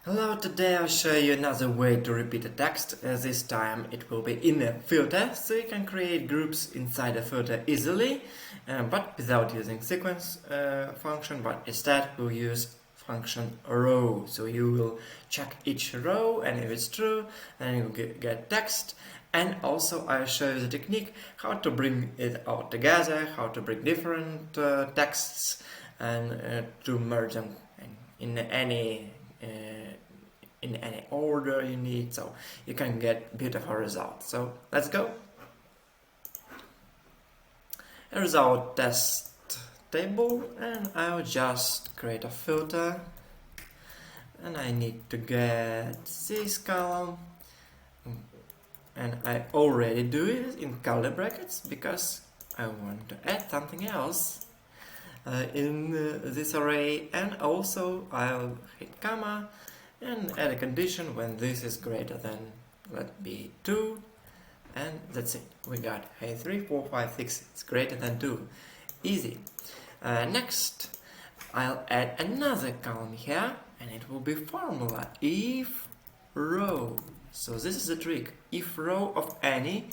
Hello, today I'll show you another way to repeat a text. This time it will be in a filter, so you can create groups inside a filter easily, but without using sequence function, but instead we'll use function row. So you will check each row, and if it's true, then you get text. And also I'll show you the technique how to bring it all together, how to bring different texts and to merge them in any uh, in any order you need, so you can get beautiful results. So let's go. A result test table, and I'll just create a filter, and I need to get this column, and I already do it in curly brackets because I want to add something else in this array, and also I'll hit comma and add a condition when this is greater than, let be 2, and that's it. We got hey 3, 4, 5, 6, it's greater than 2. Easy. Next, I'll add another column here, and it will be formula if row. So this is the trick. If row of any,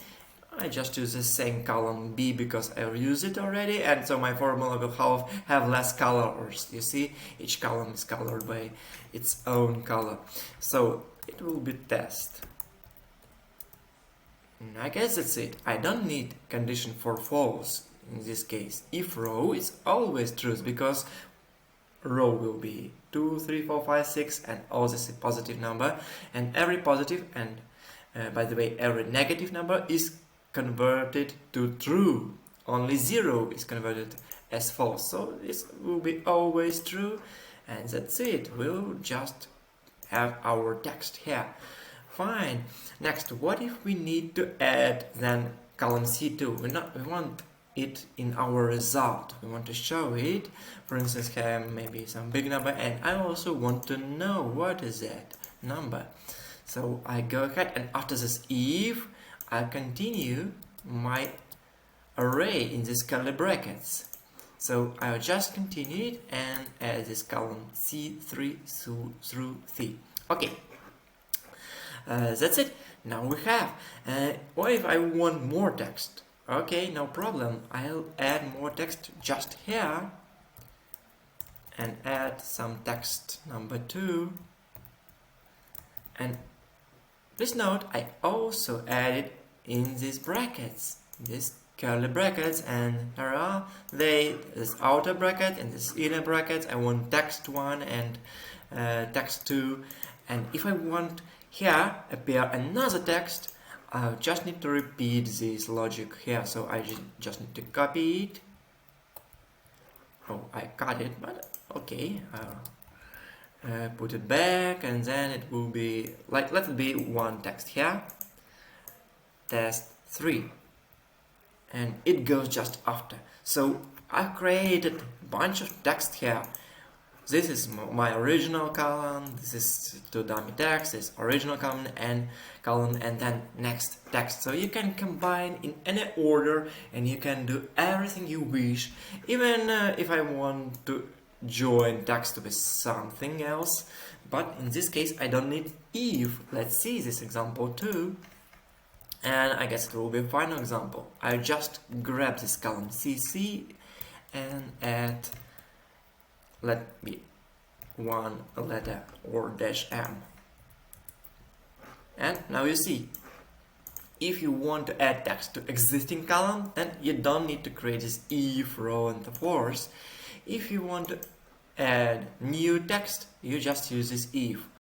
I just use the same column B because I use it already, and so my formula will have less colors. You see, each column is colored by its own color. So it will be test. I guess that's it. I don't need condition for false in this case. If row is always true because row will be 2, 3, 4, 5, 6, and all this is a positive number, and every positive and by the way every negative number is converted to true. Only 0 is converted as false, so this will be always true, and that's it. We'll just have our text here. Fine. Next, what if we need to add then column C2? We want it in our result. We want to show it. For instance, here maybe some big number, and I also want to know what is that number. So I go ahead, and after this if, I continue my array in these curly brackets. So I'll just continue it and add this column C3 through C. Okay, that's it. Now we have. What if I want more text? Okay, no problem. I'll add more text just here and add some text number 2. And please note, I also added in these brackets, these curly brackets, and here are they, this outer bracket and this inner bracket. I want text 1 and text 2, and if I want here appear another text, I just need to repeat this logic here. So I just need to copy it. Oh, I cut it, but okay. Put it back, and then it will be like, let it be one text here, test 3, and it goes just after. So I created a bunch of text here. This is my original column, this is to dummy text, this original column, and then next text. So you can combine in any order, and you can do everything you wish. Even if I want to join text with something else, but in this case I don't need if. Let's see this example too, and I guess it will be a final example. I just grab this column CC and add, let me one letter or -m, and now you see, if you want to add text to existing column, then you don't need to create this if row and the force. If you want to add new text, you just use this if.